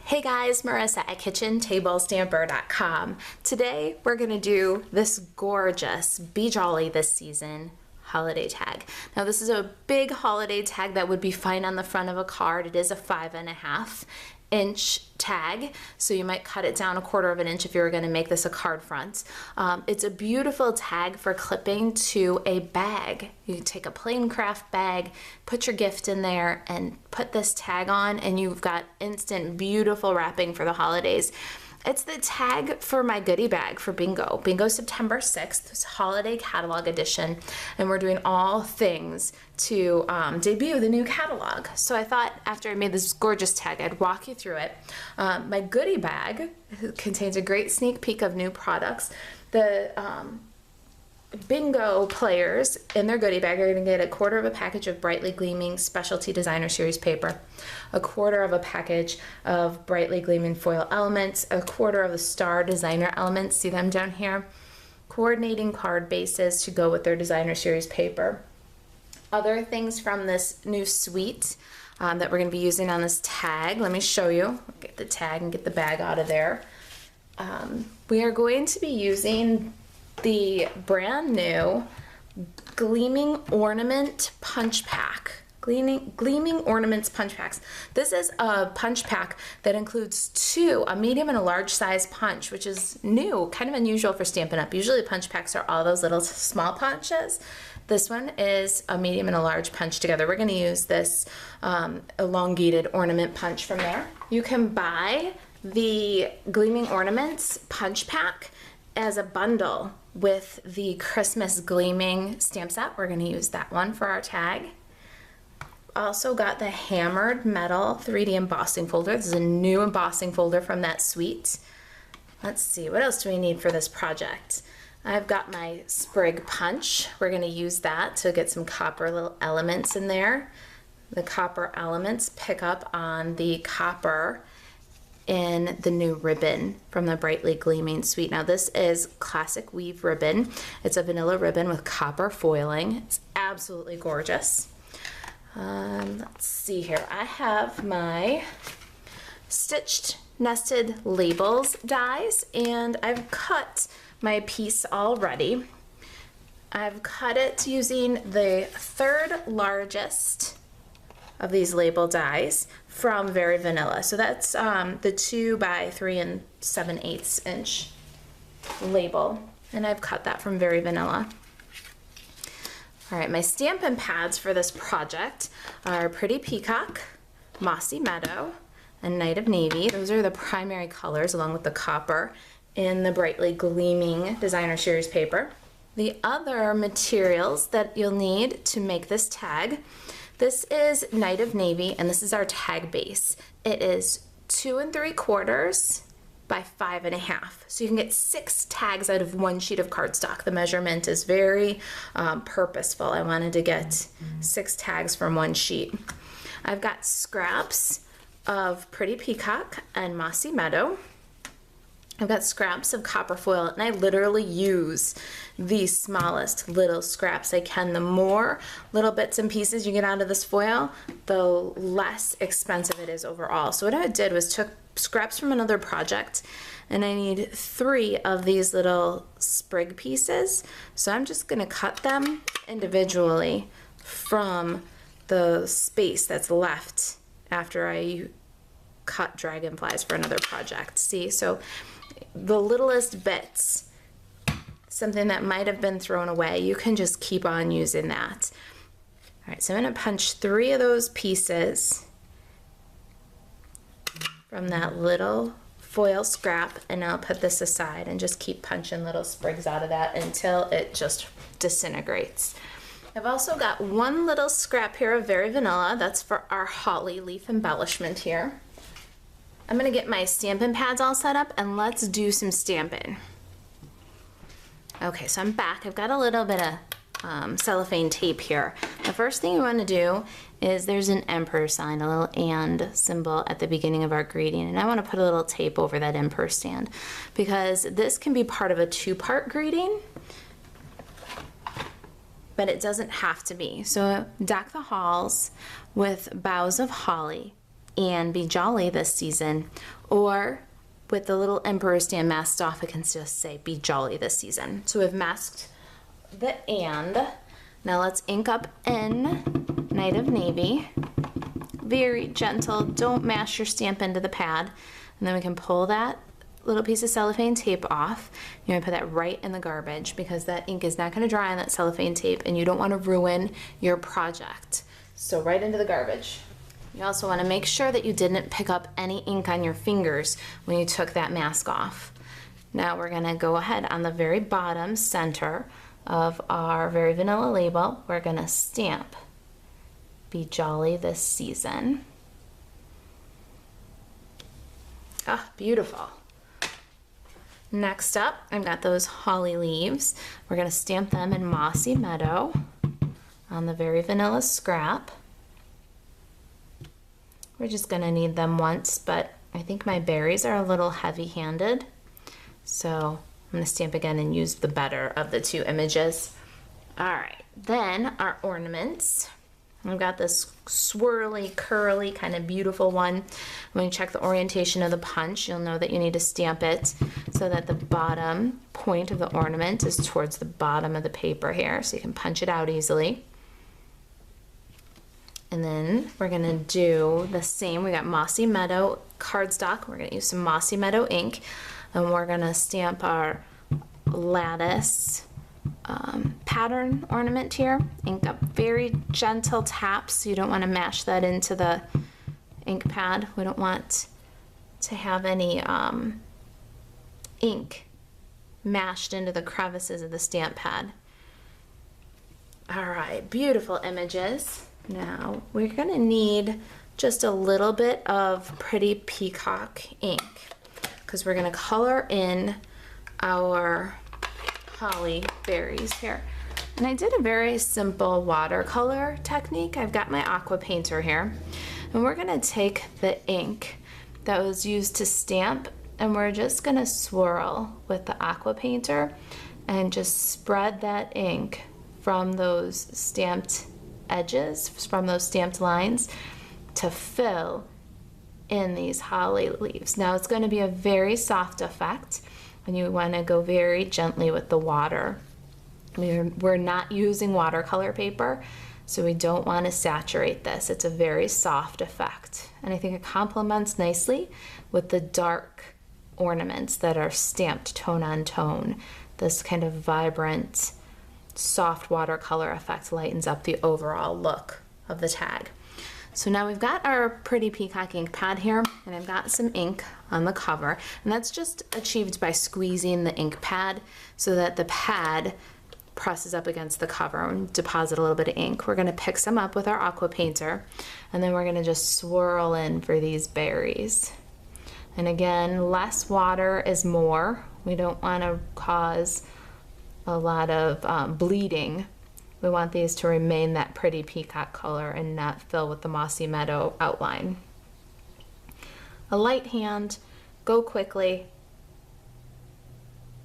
Hey guys, Marissa at KitchenTableStamper.com. Today we're going to do this gorgeous Be Jolly This Season holiday tag. Now this is a big holiday tag that would be fine on the front of a card. It is a 5.5-inch tag, so you might cut it down 1/4 inch if you were going to make this a card front. It's a beautiful tag for clipping to a bag. You can take a plain craft bag, put your gift in there, and put this tag on, and you've got instant beautiful wrapping for the holidays. It's the tag for my goodie bag for Bingo. Bingo September 6th, this holiday catalog edition, and we're doing all things to debut the new catalog. So I thought after I made this gorgeous tag, I'd walk you through it. My goodie bag contains a great sneak peek of new products. The Bingo players in their goodie bag are going to get 1/4 of a package of brightly gleaming specialty designer series paper, 1/4 of a package of brightly gleaming foil elements, 1/4 of the star designer elements, see them down here, coordinating card bases to go with their designer series paper. Other things from this new suite that we're going to be using on this tag, let me show you. Get the tag and get the bag out of there. We are going to be using the brand new Gleaming Ornament Punch Pack. Gleaming Ornaments Punch Packs. This is a punch pack that includes a medium and a large size punch, which is new, kind of unusual for Stampin' Up. Usually punch packs are all those little small punches. This one is a medium and a large punch together. We're going to use this elongated ornament punch from there. You can buy the Gleaming Ornaments Punch Pack as a bundle with the Christmas Gleaming stamp set. We're going to use that one for our tag. Also got the Hammered Metal 3D embossing folder. This is a new embossing folder from that suite. Let's see, what else do we need for this project? I've got my sprig punch. We're going to use that to get some copper little elements in there. The copper elements pick up on the copper in the new ribbon from the Brightly Gleaming suite. Now this is classic weave ribbon. It's a vanilla ribbon with copper foiling. It's absolutely gorgeous. Let's see here. I have my stitched nested labels dies, and I've cut my piece already. I've cut it using the 3rd largest of these label dies from Very Vanilla. So that's the 2 by 3 7/8 inch label, and I've cut that from Very Vanilla. All right, my Stampin' pads for this project are Pretty Peacock, Mossy Meadow, and Night of Navy. Those are the primary colors along with the copper in the Brightly Gleaming designer series paper. The other materials that you'll need to make this tag, this is Night of Navy, and this is our tag base. It is 2 3/4 by 5.5. So you can get 6 tags out of 1 sheet of cardstock. The measurement is very purposeful. I wanted to get 6 tags from 1 sheet. I've got scraps of Pretty Peacock and Mossy Meadow. I've got scraps of copper foil, and I literally use the smallest little scraps I can. The more little bits and pieces you get out of this foil, the less expensive it is overall. So what I did was took scraps from another project, and I need 3 of these little sprig pieces. So I'm just going to cut them individually from the space that's left after I cut dragonflies for another project. See, so the littlest bits, something that might have been thrown away, you can just keep on using that. All right, so I'm going to punch 3 of those pieces from that little foil scrap, and I'll put this aside and just keep punching little sprigs out of that until it just disintegrates. I've also got 1 little scrap here of Very Vanilla. That's for our holly leaf embellishment here. I'm going to get my Stampin' pads all set up, and let's do some stamping. Okay, so I'm back. I've got a little bit of cellophane tape here. The first thing you want to do is there's an emperor sign, a little and symbol at the beginning of our greeting, and I want to put a little tape over that emperor stand because this can be part of a 2-part greeting, but it doesn't have to be. So deck the halls with boughs of holly and Be Jolly this season. Or with the little emperor stand masked off, it can just say Be Jolly this season. So we've masked the and. Now let's ink up N, Night of Navy. Very gentle, don't mash your stamp into the pad. And then we can pull that little piece of cellophane tape off. You're gonna put that right in the garbage because that ink is not gonna dry on that cellophane tape and you don't wanna ruin your project. So right into the garbage. You also wanna make sure that you didn't pick up any ink on your fingers when you took that mask off. Now we're gonna go ahead on the very bottom center of our very vanilla label, we're gonna stamp Be Jolly this season. Ah, beautiful. Next up, I've got those holly leaves. We're gonna stamp them in Mossy Meadow on the very vanilla scrap. We're just gonna need them once, but I think my berries are a little heavy-handed. So I'm gonna stamp again and use the better of the two images. All right, then our ornaments. I've got this swirly, curly, kind of beautiful one. When you check the orientation of the punch, you'll know that you need to stamp it so that the bottom point of the ornament is towards the bottom of the paper here, so you can punch it out easily. And then we're gonna do the same. We got Mossy Meadow cardstock. We're gonna use some Mossy Meadow ink, and we're gonna stamp our lattice pattern ornament here. Ink up very gentle taps, so you don't want to mash that into the ink pad. We don't want to have any ink mashed into the crevices of the stamp pad. All right, beautiful images. Now we're gonna need just a little bit of Pretty Peacock ink because we're gonna color in our holly berries here. And I did a very simple watercolor technique. I've got my aqua painter here, and we're gonna take the ink that was used to stamp and we're just gonna swirl with the aqua painter and just spread that ink from those stamped edges, from those stamped lines, to fill in these holly leaves. Now it's going to be a very soft effect, and you want to go very gently with the water. We're not using watercolor paper, so we don't want to saturate this. It's a very soft effect, and I think it complements nicely with the dark ornaments that are stamped tone on tone. This kind of vibrant, soft watercolor effect lightens up the overall look of the tag. So now we've got our Pretty Peacock ink pad here, and I've got some ink on the cover, and that's just achieved by squeezing the ink pad so that the pad presses up against the cover and deposit a little bit of ink. We're gonna pick some up with our aqua painter, and then we're gonna just swirl in for these berries. And again, less water is more. We don't wanna cause a lot of bleeding. We want these to remain that Pretty Peacock color and not fill with the Mossy Meadow outline. A light hand, go quickly,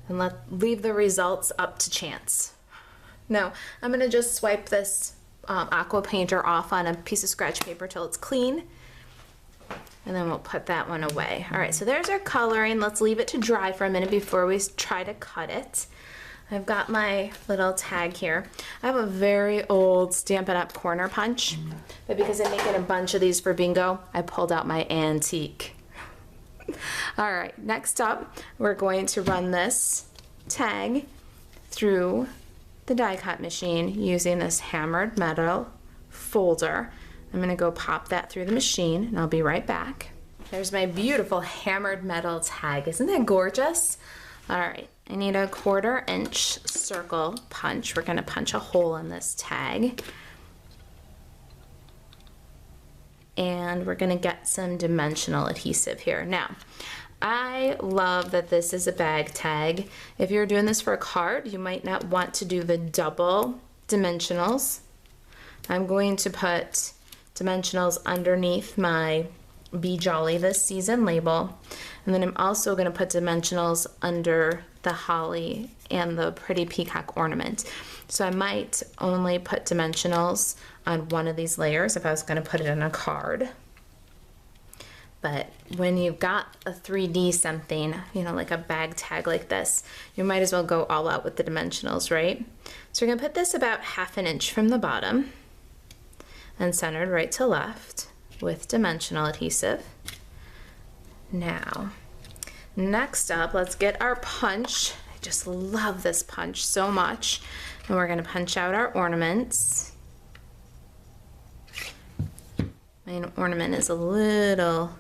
and leave the results up to chance. Now, I'm gonna just swipe this aqua painter off on a piece of scratch paper till it's clean, and then we'll put that one away. All right, so there's our coloring. Let's leave it to dry for a minute before we try to cut it. I've got my little tag here. I have a very old Stampin' Up corner punch, but because I'm making a bunch of these for bingo, I pulled out my antique. All right, next up, we're going to run this tag through the die cut machine using this hammered metal folder. I'm gonna go pop that through the machine, and I'll be right back. There's my beautiful hammered metal tag. Isn't that gorgeous? All right, I need a 1/4 inch circle punch. We're gonna punch a hole in this tag. And we're gonna get some dimensional adhesive here. Now, I love that this is a bag tag. If you're doing this for a card, you might not want to do the double dimensionals. I'm going to put dimensionals underneath my Be Jolly This Season label. And then I'm also going to put dimensionals under the holly and the Pretty Peacock ornament. So I might only put dimensionals on one of these layers if I was going to put it in a card. But when you've got a 3D something, you know, like a bag tag like this, you might as well go all out with the dimensionals, right? So we're gonna put this about 1/2 inch from the bottom and centered right to left with dimensional adhesive. Now, next up, let's get our punch. I just love this punch so much. And we're gonna punch out our ornaments. My ornament is a little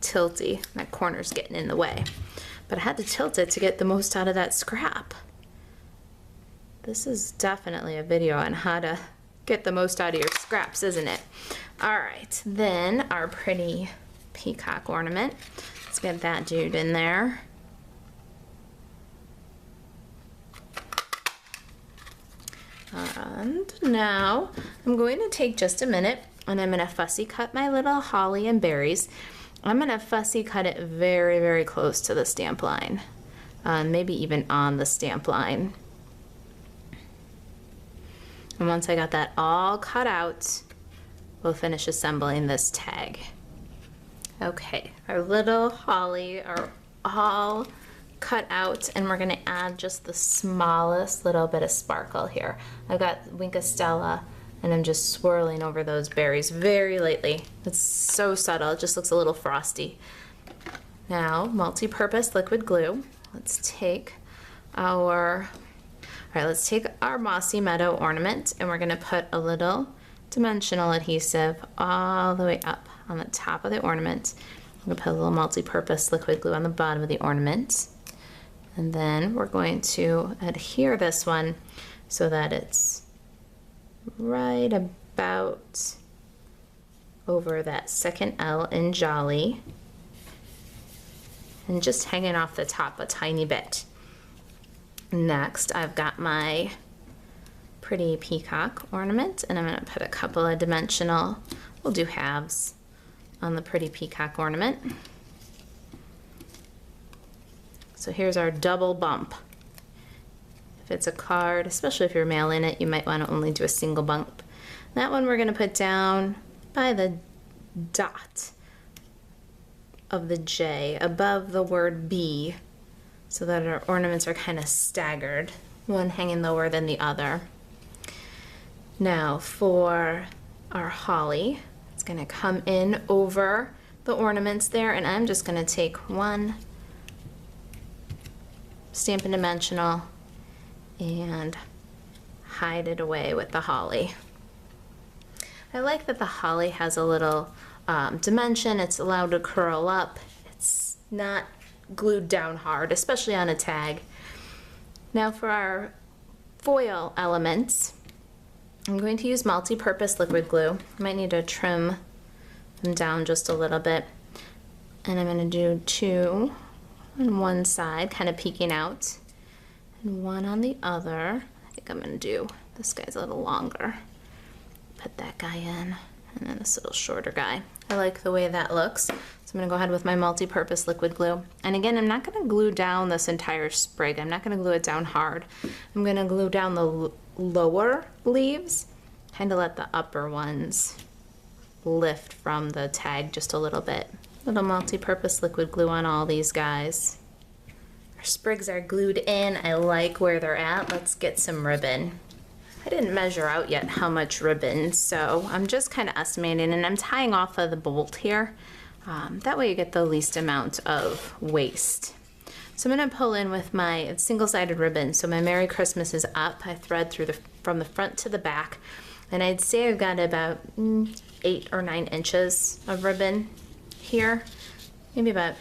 tilty. That corner's getting in the way. But I had to tilt it to get the most out of that scrap. This is definitely a video on how to get the most out of your scraps, isn't it? All right, then our pretty peacock ornament. Let's get that dude in there. And now I'm going to take just a minute and I'm gonna fussy cut my little holly and berries. I'm gonna fussy cut it very, very close to the stamp line. Maybe even on the stamp line. And once I got that all cut out, we'll finish assembling this tag. Okay, our little holly are all cut out, and we're gonna add just the smallest little bit of sparkle here. I've got Wink of Stella, and I'm just swirling over those berries very lightly. It's so subtle, it just looks a little frosty. Now, multi-purpose liquid glue. Let's take our Mossy Meadow ornament, and we're gonna put a little dimensional adhesive all the way up on the top of the ornament. I'm gonna put a little multi-purpose liquid glue on the bottom of the ornament. And then we're going to adhere this one so that it's right about over that second L in Jolly and just hanging off the top a tiny bit. Next, I've got my pretty peacock ornament, and I'm going to put a couple of dimensional, we'll do halves on the pretty peacock ornament. So here's our double bump. If it's a card, especially if you're mailing it, you might want to only do a single bump. That one we're going to put down by the dot of the J above the word B, so that our ornaments are kind of staggered, one hanging lower than the other. Now for our holly, it's going to come in over the ornaments there, and I'm just going to take one Stampin' Dimensional and hide it away with the holly. I like that the holly has a little dimension. It's allowed to curl up. It's not glued down hard, especially on a tag. Now for our foil elements, I'm going to use multi-purpose liquid glue. I might need to trim them down just a little bit. And I'm going to do 2 on one side, kind of peeking out, and 1 on the other. I think I'm going to do, this guy's a little longer. Put that guy in, and then this little shorter guy. I like the way that looks. So I'm going to go ahead with my multi-purpose liquid glue. And again, I'm not going to glue down this entire sprig. I'm not going to glue it down hard. I'm going to glue down the lower leaves, kind of let the upper ones lift from the tag just a little bit. Little multi-purpose liquid glue on all these guys. Our sprigs are glued in. I like where they're at. Let's get some ribbon. I didn't measure out yet how much ribbon, so I'm just kind of estimating, and I'm tying off of the bolt here. That way you get the least amount of waste. So I'm going to pull in with my single-sided ribbon. So my Merry Christmas is up. I thread through from the front to the back, and I'd say I've got about 8 or 9 inches of ribbon here, maybe about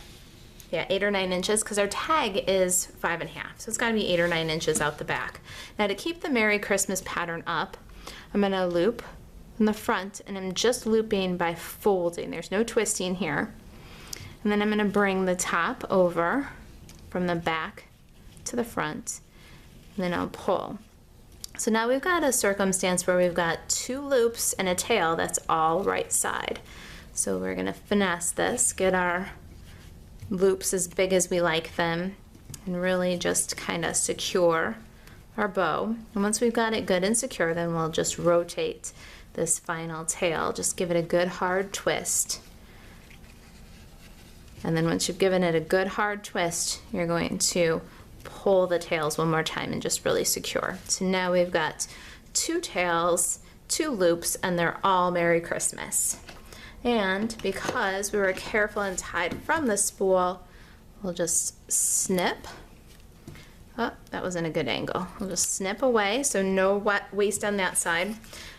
8 or 9 inches, because our tag is 5.5, so it's got to be 8 or 9 inches out the back. Now to keep the Merry Christmas pattern up, I'm going to loop in the front, and I'm just looping by folding. There's no twisting here. And then I'm going to bring the top over from the back to the front, and then I'll pull. So now we've got a circumstance where we've got 2 loops and a tail that's all right side. So we're going to finesse this, get our loops as big as we like them, and really just kind of secure our bow. And once we've got it good and secure, then we'll just rotate this final tail. Just give it a good hard twist. And then once you've given it a good hard twist, you're going to pull the tails one more time and just really secure. So now we've got 2 tails, 2 loops, and they're all Merry Christmas. And because we were careful and tied from the spool, we'll just snip. Oh, that was in a good angle. We'll just snip away, so no waste on that side.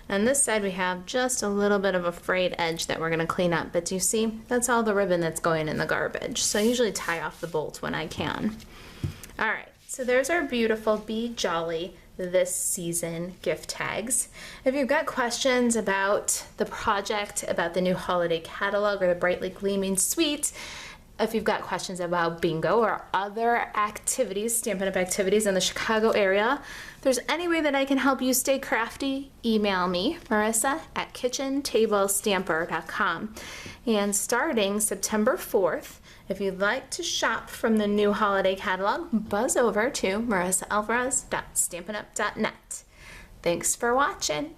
On this side we have just a little bit of a frayed edge that we're going to clean up, but do you see? That's all the ribbon that's going in the garbage. So I usually tie off the bolt when I can. Alright, so there's our beautiful Be Jolly this season gift tags. If you've got questions about the project, about the new holiday catalog or the Brightly Gleaming Suite, if you've got questions about bingo or other activities, Stampin' Up! Activities in the Chicago area, if there's any way that I can help you stay crafty, email me, Marisa at kitchentablestamper.com. And starting September 4th, if you'd like to shop from the new holiday catalog, buzz over to marisaalvarez.stampinup.net. Thanks for watching.